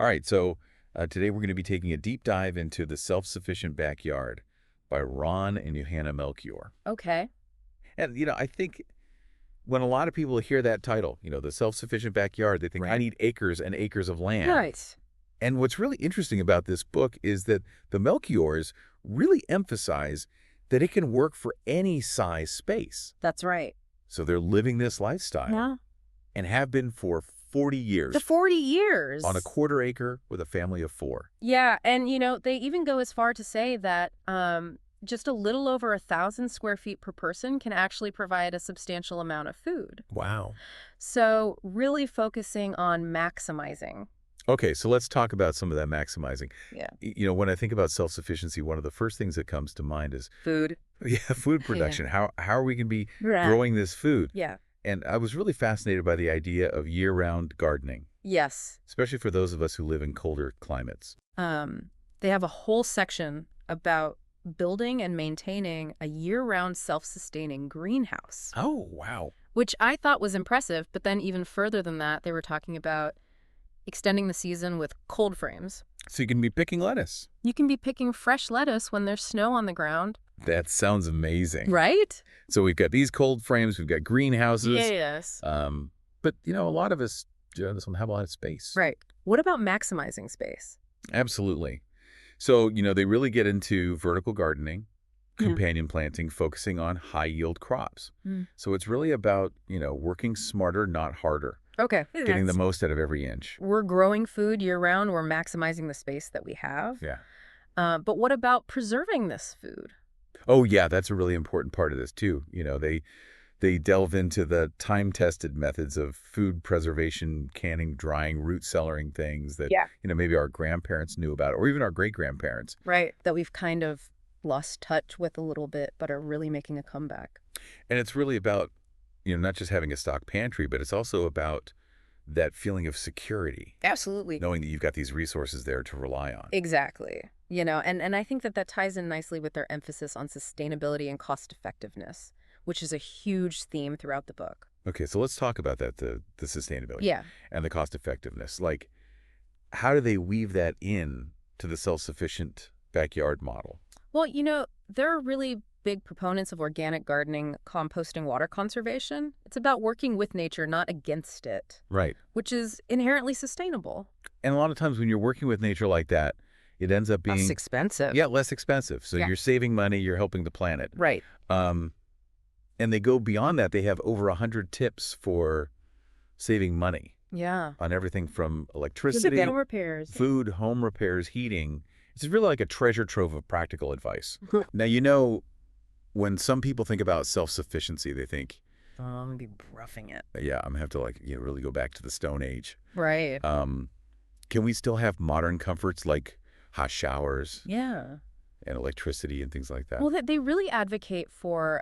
All right, so today we're going to be taking a deep dive into The Self-Sufficient Backyard by Ron and Johanna Melchiore. Okay. And, I think when a lot of people hear that title, The Self-Sufficient Backyard, they think, I need acres and acres of land. Right. And what's really interesting about this book is that the Melchiores really emphasize that it can work for any size space. That's right. So they're living this lifestyle Yeah. and have been for 40 years The 40 years. on a quarter acre with a family of 4. Yeah, and they even go as far to say that just a little over 1,000 square feet per person can actually provide a substantial amount of food. Wow. So really focusing on maximizing. Okay, so let's talk about some of that maximizing. Yeah. When I think about self-sufficiency, one of the first things that comes to mind is Food. food production. How are we going to be Right. growing this food? Yeah. And I was really fascinated by the idea of year-round gardening, Yes. especially for those of us who live in colder climates. They have a whole section about building and maintaining a year-round self-sustaining greenhouse, Oh, wow. which I thought was impressive. But then even further than that, they were talking about extending the season with cold frames. So you can be picking lettuce. You can be picking fresh lettuce when there's snow on the ground. That sounds amazing. Right? So we've got these cold frames, we've got greenhouses. Yes. But, a lot of us just don't have a lot of space. Right. What about maximizing space? Absolutely. So, they really get into vertical gardening, Yeah. companion planting, focusing on high-yield crops. Mm. So it's really about, working smarter, not harder, Okay. getting the most out of every inch. We're growing food year-round. We're maximizing the space that we have. Yeah. But what about preserving this food? Oh, yeah, that's a really important part of this, too. They delve into the time-tested methods of food preservation, canning, drying, root cellaring things that, Yeah. Maybe our grandparents knew about, or even our great-grandparents. Right. That we've kind of lost touch with a little bit, but are really making a comeback. And it's really about, not just having a stock pantry, but it's also about that feeling of security, Absolutely. knowing that you've got these resources there to rely on. Exactly. And I think that ties in nicely with their emphasis on sustainability and cost effectiveness, which is a huge theme throughout the book. Okay, so let's talk about that, the sustainability Yeah. and the cost effectiveness. Like, how do they weave that in to the self-sufficient backyard model? Well, there are really big proponents of organic gardening, composting, water conservation. It's about working with nature, not against it, Right. which is inherently sustainable. And a lot of times when you're working with nature like that, it ends up being Less expensive. less expensive. So Yeah. you're saving money, you're helping the planet. Right. And they go beyond that. They have over 100 tips for saving money Yeah. on everything from The electricity, dental repairs. food, home repairs, heating. It's really like a treasure trove of practical advice. Now, when some people think about self-sufficiency, they think, I'm going to be roughing it. yeah, I'm going to have to really go back to the Stone Age. Right. Can we still have modern comforts like hot showers Yeah. and electricity and things like that? Well, they really advocate for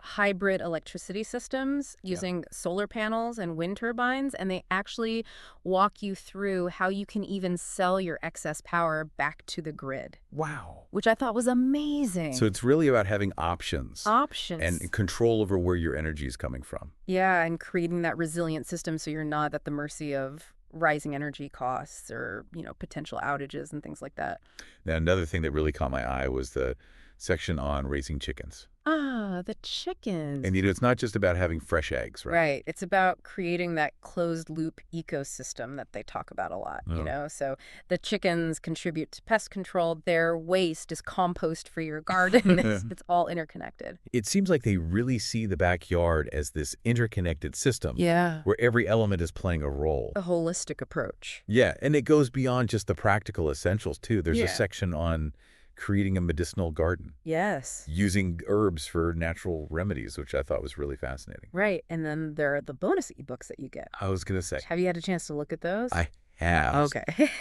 hybrid electricity systems using solar panels and wind turbines, and they actually walk you through how you can even sell your excess power back to the grid, Wow. which I thought was amazing. So it's really about having options Options. and control over where your energy is coming from. Yeah, and creating that resilient system so you're not at the mercy of rising energy costs or, potential outages and things like that. Now, another thing that really caught my eye was the section on raising chickens. Ah, the chickens. And, it's not just about having fresh eggs, right? Right. It's about creating that closed loop ecosystem that they talk about a lot, Oh. So the chickens contribute to pest control. Their waste is compost for your garden. It's all interconnected. It seems like they really see the backyard as this interconnected system Yeah. where every element is playing a role. A holistic approach. Yeah, and it goes beyond just the practical essentials, too. There's Yeah. a section on creating a medicinal garden, Yes. using herbs for natural remedies, which I thought was really fascinating. Right. And then there are the bonus ebooks that you get. I was going to say, Have you had a chance to look at those? I have. Okay.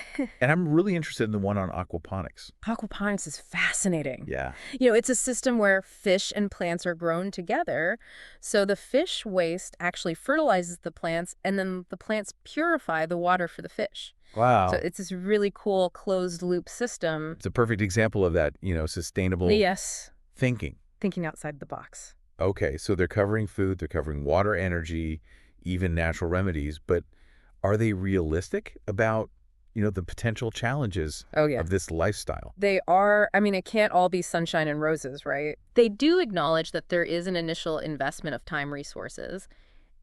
And I'm really interested in the one on aquaponics. Aquaponics is fascinating. Yeah. It's a system where fish and plants are grown together. So the fish waste actually fertilizes the plants, and then the plants purify the water for the fish. Wow. So it's this really cool closed loop system. It's a perfect example of that, sustainable Yes. thinking. Thinking outside the box. Okay, so they're covering food, they're covering water, energy, even natural remedies, but are they realistic about the potential challenges Oh, yeah. of this lifestyle. They are, I mean, it can't all be sunshine and roses, right? They do acknowledge that there is an initial investment of time resources,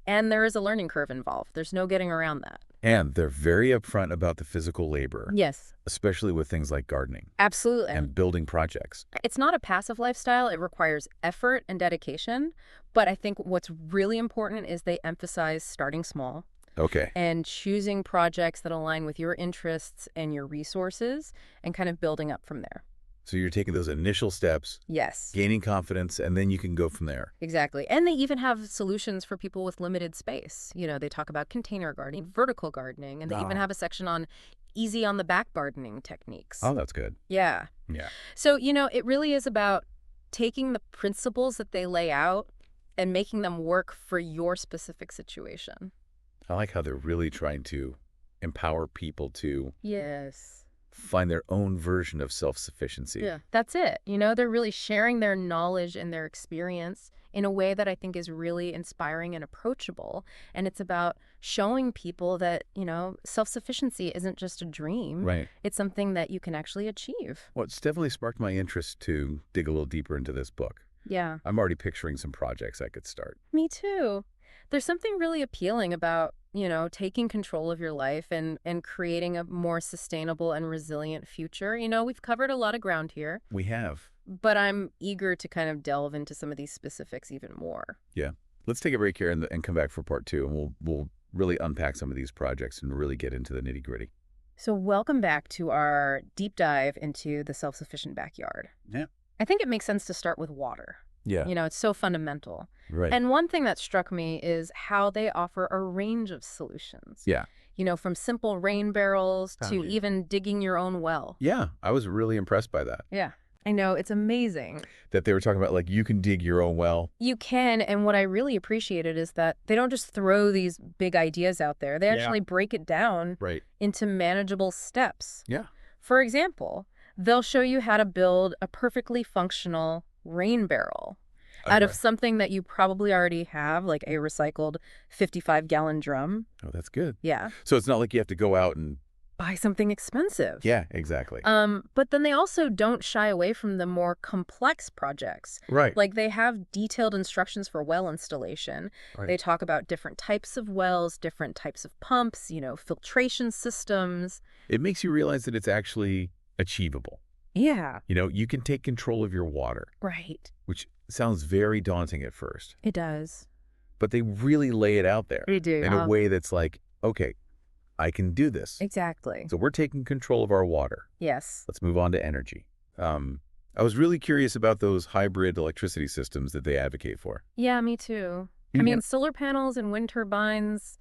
and there is a learning curve involved. There's no getting around that. And they're very upfront about the physical labor, Yes, especially with things like gardening absolutely. and building projects. It's not a passive lifestyle. It requires effort and dedication. But I think what's really important is they emphasize starting small Okay. and choosing projects that align with your interests and your resources and kind of building up from there. So you're taking those initial steps, Yes, gaining confidence, and then you can go from there. exactly. And they even have solutions for people with limited space. They talk about container gardening, vertical gardening, and they even Oh. have a section on easy on the back gardening techniques. Oh, that's good. Yeah. Yeah. So, it really is about taking the principles that they lay out and making them work for your specific situation. I like how they're really trying to empower people to Yes. find their own version of self-sufficiency. Yeah, that's it. They're really sharing their knowledge and their experience in a way that I think is really inspiring and approachable. And it's about showing people that, self-sufficiency isn't just a dream. Right. It's something that you can actually achieve. Well, it's definitely sparked my interest to dig a little deeper into this book. Yeah, I'm already picturing some projects I could start. me too. There's something really appealing about, taking control of your life and creating a more sustainable and resilient future. We've covered a lot of ground here, We have. but I'm eager to kind of delve into some of these specifics even more. Yeah. Let's take a break here and come back for part 2, and we'll really unpack some of these projects and really get into the nitty-gritty. So welcome back to our deep dive into the self-sufficient backyard. Yeah. I think it makes sense to start with water. Yeah. It's so fundamental. Right. And one thing that struck me is how they offer a range of solutions. Yeah. From simple rain barrels to Gotcha. even digging your own well. Yeah. I was really impressed by that. Yeah, I know. It's amazing. That they were talking about, like, you can dig your own well. You can, and what I really appreciated is that they don't just throw these big ideas out there. They actually break it down Right. into manageable steps. Yeah. For example, they'll show you how to build a perfectly functional rain barrel out of Okay. something that you probably already have, like a recycled 55-gallon drum. Oh, that's good. Yeah. So it's not like you have to go out and... Buy something expensive. Yeah, exactly. But then they also don't shy away from the more complex projects. Right. Like they have detailed instructions for well installation. Right. They talk about different types of wells, different types of pumps, filtration systems. It makes you realize that it's actually achievable. Yeah. You can take control of your water, Right. which sounds very daunting at first, It does. but they really lay it out there They do. in a way that's like, okay, I can do this. Exactly. So we're taking control of our water. Yes. Let's move on to energy. I was really curious about those hybrid electricity systems that they advocate for. Yeah, me too. I mean, solar panels and wind turbines,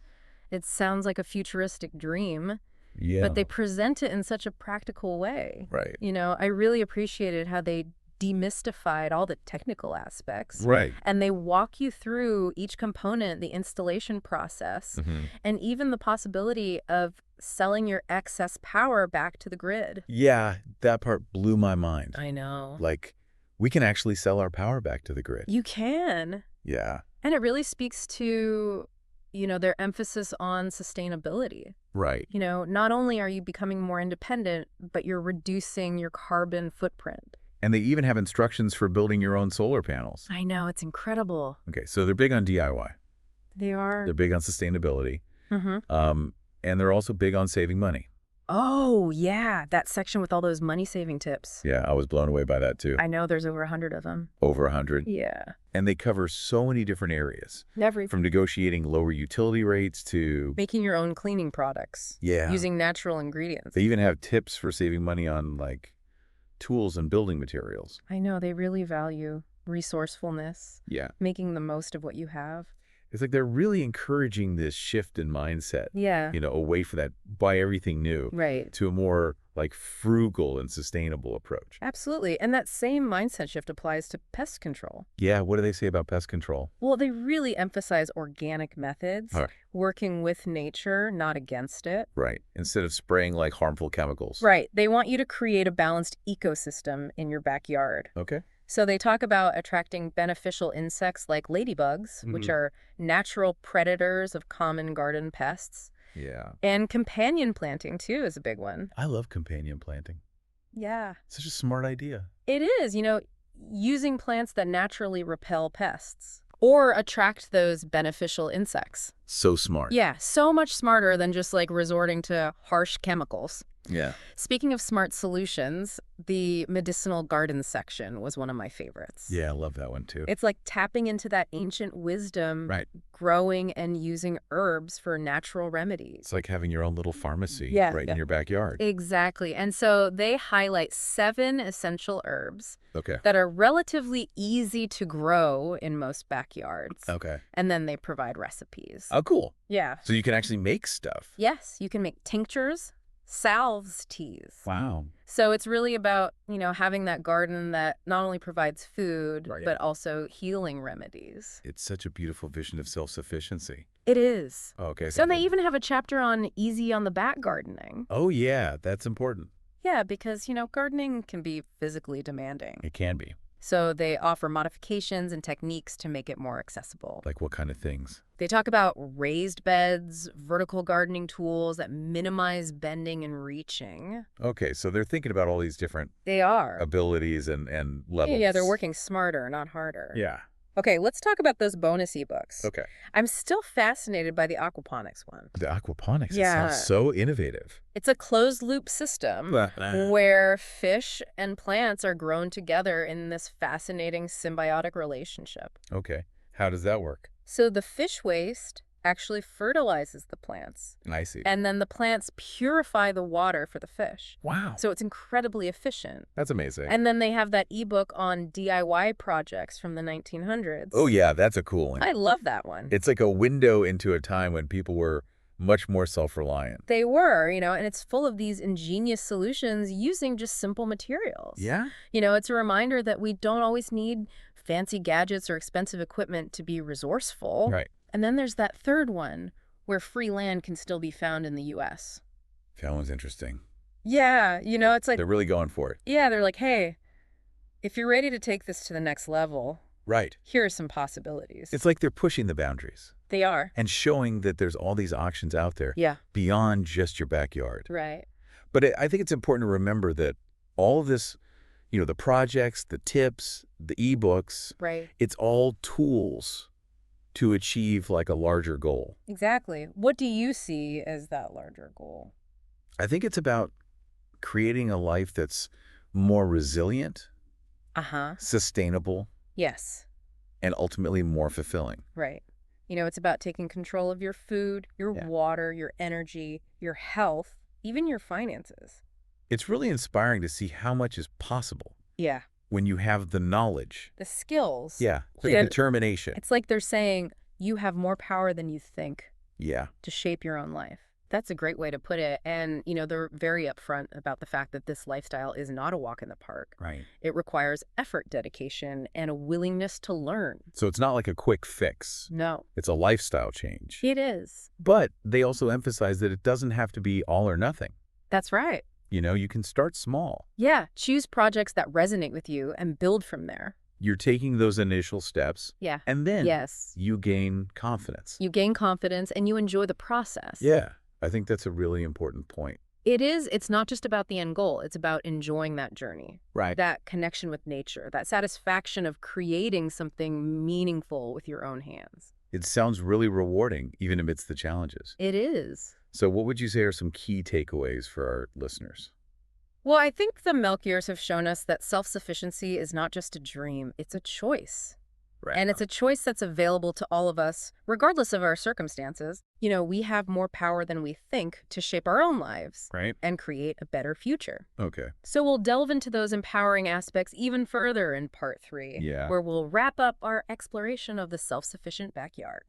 it sounds like a futuristic dream, Yeah. but they present it in such a practical way. Right. I really appreciated how they demystified all the technical aspects. Right. And they walk you through each component, the installation process, and even the possibility of selling your excess power back to the grid. Yeah, that part blew my mind. I know. Like, we can actually sell our power back to the grid. You can. Yeah. And it really speaks to, their emphasis on sustainability. Right. Not only are you becoming more independent, but you're reducing your carbon footprint. And they even have instructions for building your own solar panels. I know, it's incredible. Okay, so they're big on DIY. They are. They're big on sustainability. Mm-hmm. And they're also big on saving money. Oh, yeah, that section with all those money-saving tips. Yeah, I was blown away by that too. I know there's over 100 of them. Over 100. Yeah. And they cover so many different areas, Every from negotiating lower utility rates to... making your own cleaning products. Yeah. Using natural ingredients. They even have tips for saving money on, like, tools and building materials. I know, they really value resourcefulness, Yeah. making the most of what you have. It's like they're really encouraging this shift in mindset, Yeah. away from that buy everything new Right. to a more, like, frugal and sustainable approach. Absolutely. And that same mindset shift applies to pest control. Yeah, what do they say about pest control? Well, they really emphasize organic methods, All right. working with nature, not against it. Right. Instead of spraying, like, harmful chemicals. Right. They want you to create a balanced ecosystem in your backyard. Okay. So they talk about attracting beneficial insects like ladybugs, which are natural predators of common garden pests. Yeah. And companion planting, too, is a big one. I love companion planting. Yeah. Such a smart idea. It is, using plants that naturally repel pests or attract those beneficial insects. So smart. Yeah, so much smarter than just like resorting to harsh chemicals. Yeah. Speaking of smart solutions, the medicinal garden section was one of my favorites. Yeah, I love that one too. It's like tapping into that ancient wisdom, Right. growing and using herbs for natural remedies. It's like having your own little pharmacy in your backyard. Exactly. And so they highlight 7 essential herbs Okay. that are relatively easy to grow in most backyards. Okay. And then they provide recipes. Oh, cool. Yeah. So you can actually make stuff. Yes, you can make tinctures, salves, teas. Wow. So it's really about, having that garden that not only provides food, Right. but also healing remedies. It's such a beautiful vision of self-sufficiency. It is. Oh, okay. So they even have a chapter on easy on the back gardening. Oh, yeah. That's important. Yeah, because, gardening can be physically demanding. It can be. So they offer modifications and techniques to make it more accessible. Like what kind of things? They talk about raised beds, vertical gardening tools that minimize bending and reaching. Okay, so they're thinking about all these different They are. abilities and levels. Yeah, they're working smarter, not harder. Yeah. Okay, let's talk about those bonus ebooks. Okay. I'm still fascinated by the aquaponics one. The aquaponics, Yeah. it sounds so innovative. It's a closed-loop system where fish and plants are grown together in this fascinating symbiotic relationship. Okay. How does that work? So the fish waste actually fertilizes the plants. I see. And then the plants purify the water for the fish. Wow. So it's incredibly efficient. That's amazing. And then they have that ebook on DIY projects from the 1900s. Oh, yeah, that's a cool one. I love that one. It's like a window into a time when people were much more self-reliant. They were, and it's full of these ingenious solutions using just simple materials. Yeah? It's a reminder that we don't always need fancy gadgets or expensive equipment to be resourceful. Right. And then there's that third one where free land can still be found in the U.S. That one's interesting. Yeah, it's like, They're really going for it. yeah, they're like, hey, if you're ready to take this to the next level, Right. here are some possibilities. It's like they're pushing the boundaries They are. and showing that there's all these options out there Yeah, beyond just your backyard. right. But I think it's important to remember that all of this, the projects, the tips, the ebooks, Right. it's all tools to achieve like a larger goal. Exactly. What do you see as that larger goal? I think it's about creating a life that's more resilient, Uh-huh. sustainable, Yes. and ultimately more fulfilling. Right. It's about taking control of your food, your Yeah. water, your energy, your health, even your finances. It's really inspiring to see how much is possible Yeah. when you have the knowledge. The skills. Yeah, the Yeah. determination. It's like they're saying you have more power than you think Yeah, to shape your own life. That's a great way to put it. And, they're very upfront about the fact that this lifestyle is not a walk in the park. right. It requires effort, dedication, and a willingness to learn. So it's not like a quick fix. No, It's a lifestyle change. it is. But they also emphasize that it doesn't have to be all or nothing. That's right. You can start small. Yeah, choose projects that resonate with you and build from there. You're taking those initial steps, Yeah. and then Yes. you gain confidence. You gain confidence and you enjoy the process. Yeah, I think that's a really important point. It is. It's not just about the end goal. It's about enjoying that journey, Right. that connection with nature, that satisfaction of creating something meaningful with your own hands. It sounds really rewarding, even amidst the challenges. It is. So what would you say are some key takeaways for our listeners? Well, I think the Melchiores have shown us that self-sufficiency is not just a dream, it's a choice. Right. And it's a choice that's available to all of us, regardless of our circumstances. We have more power than we think to shape our own lives Right? and create a better future. Okay. So we'll delve into those empowering aspects even further in part 3, Yeah. where we'll wrap up our exploration of the self-sufficient backyard.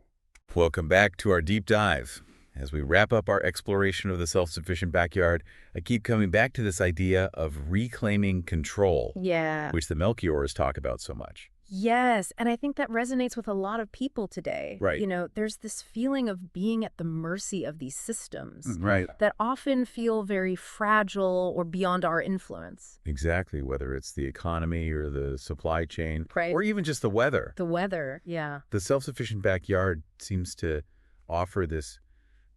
Welcome back to our deep dive. As we wrap up our exploration of the self-sufficient backyard, I keep coming back to this idea of reclaiming control, Yeah. which the Melchiores talk about so much. Yes, and I think that resonates with a lot of people today. Right. There's this feeling of being at the mercy of these systems Right. that often feel very fragile or beyond our influence. Exactly, whether it's the economy or the supply chain, Right. or even just the weather. The weather, yeah. The self-sufficient backyard seems to offer this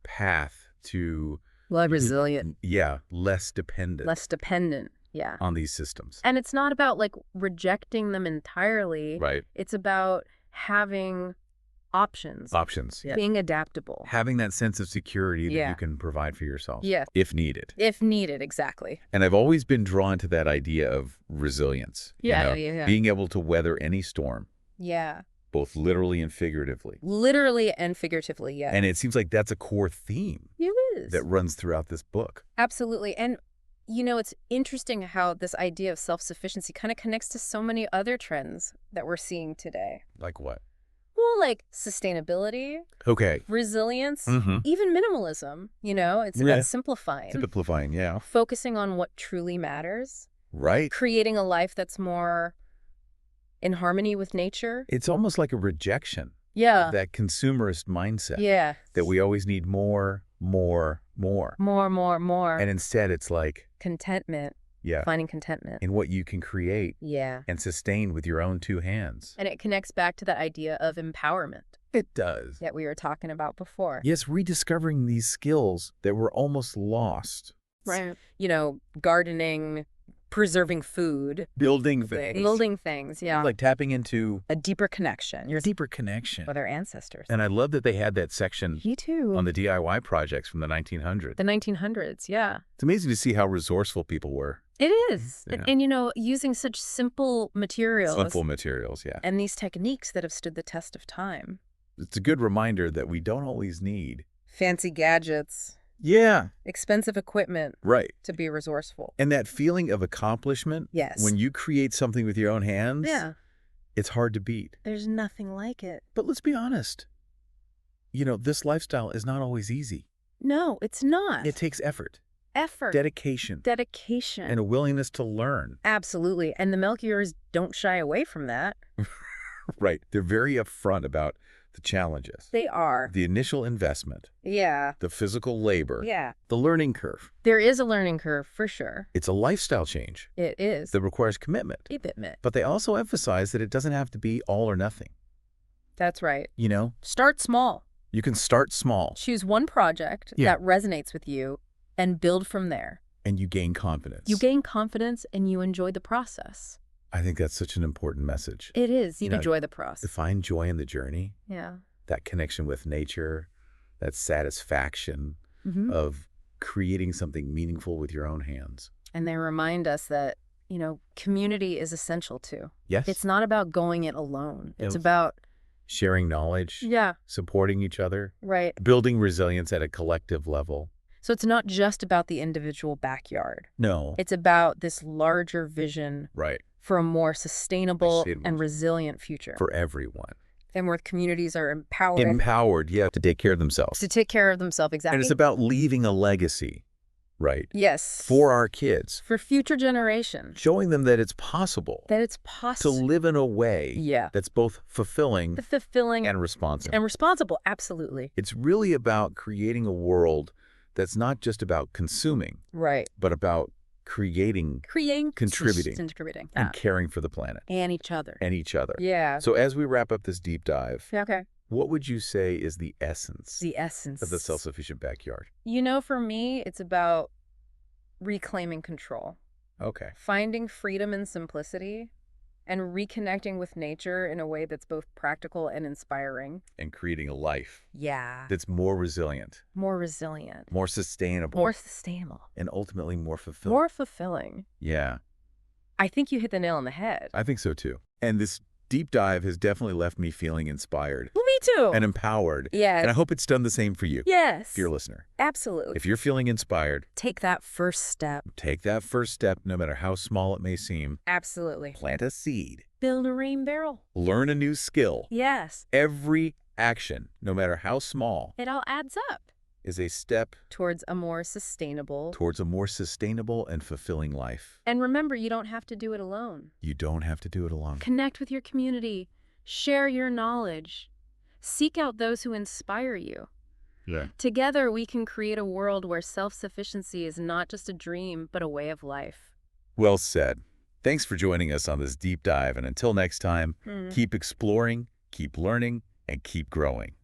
path to, Resilient. yeah, less dependent Less dependent. Yeah. on these systems. And it's not about like rejecting them entirely. Right. It's about having options. Options. Yeah. Being adaptable. Having that sense of security that Yeah. you can provide for yourself. Yeah. If needed. If needed, exactly. And I've always been drawn to that idea of resilience. Yeah, you know, yeah. Being able to weather any storm, Yeah. both literally and figuratively. Literally and figuratively, yeah. And it seems like that's a core theme It is. that runs throughout this book. Absolutely. And, you know, it's interesting how this idea of self-sufficiency kind of connects to so many other trends that we're seeing today. Like what? Well, like sustainability, Okay. resilience, Mm-hmm. even minimalism, you know, it's Yeah. about simplifying, Simplifying, yeah. focusing on what truly matters, Right. creating a life that's more in harmony with nature. It's almost like a rejection Yeah. of that consumerist mindset Yeah. that we always need more. More. And instead it's like, Contentment. yeah, Finding contentment. in what you can create Yeah. and sustain with your own two hands. And it connects back to that idea of empowerment It does. that we were talking about before. Yes, rediscovering these skills that were almost lost. Right. You know, gardening, preserving food, Building things. building things, yeah. Like tapping into a deeper connection. Your deeper connection. with our ancestors. And I love that they had that section Me too. on the DIY projects from the 1900s. The 1900s, yeah. It's amazing to see how resourceful people were. It is. Yeah. And, you know, using such simple materials. Simple materials, yeah. And these techniques that have stood the test of time. It's a good reminder that we don't always need. Fancy gadgets, Yeah, expensive equipment right. to be resourceful. And that feeling of accomplishment, Yes. when you create something with your own hands, Yeah. it's hard to beat. There's nothing like it. But let's be honest. You know, this lifestyle is not always easy. No, it's not. It takes effort, effort. dedication, Dedication. and a willingness to learn. Absolutely. And the Melchiores don't shy away from that. Right. They're very upfront about the challenges. They are. The initial investment, Yeah. the physical labor, Yeah. the learning curve. There is a learning curve for sure. It's a lifestyle change It is. that requires commitment. Commitment. But they also emphasize that it doesn't have to be all or nothing. That's right. You know, Start small. you can start small Choose one project Yeah. that resonates with you and build from there. and you gain confidence. You gain confidence and you enjoy the process. I think that's such an important message. It is. You You know, enjoy the To process. find joy in the journey, Yeah. that connection with nature, that satisfaction Mm-hmm. of creating something meaningful with your own hands. And they remind us that, you know, community is essential too. Yes. It's not about going it alone. It's No. about, Sharing knowledge, yeah, supporting each other, right. building resilience at a collective level. So it's not just about the individual backyard. No. It's about this larger vision Right. for a more sustainable Sustainable. and resilient future. For everyone. And where communities are empowered Empowered, yeah, to take care of themselves. to take care of themselves. Exactly. And it's about leaving a legacy, right? Yes. For our kids. For future generations. Showing them that it's possible That it's to possible. live in a way Yeah. that's both fulfilling The fulfilling and responsive. and responsible. Absolutely. It's really about creating a world that's not just about consuming, Right. but about creating Contributing. and caring for the planet And each other. and each other. Yeah. So as we wrap up this deep dive, Yeah, okay. what would you say is the essence The essence. of the self-sufficient backyard? You know, for me, it's about reclaiming control, Okay. finding freedom and simplicity, and reconnecting with nature in a way that's both practical and inspiring. And creating a life Yeah. that's more resilient, More resilient. more sustainable, More sustainable. and ultimately more fulfilling. More fulfilling. Yeah, I think you hit the nail on the head. I think so too. And this deep dive has definitely left me feeling inspired Well, me too. and empowered. Yes. And I hope it's done the same for you, Yes. dear listener. Absolutely. If you're feeling inspired, Take that first step. take that first step, no matter how small it may seem. Absolutely. Plant a seed. Build a rain barrel. Learn a new skill. Yes. Every action, no matter how small, It all adds up is a step towards a more sustainable. towards a more sustainable and fulfilling life. And remember, you don't have to do it alone. You don't have to do it alone. Connect with your community. Share your knowledge. Seek out those who inspire you. Yeah. Together, we can create a world where self-sufficiency is not just a dream, but a way of life. Well said. Thanks for joining us on this deep dive. And until next time, keep exploring, keep learning, and keep growing.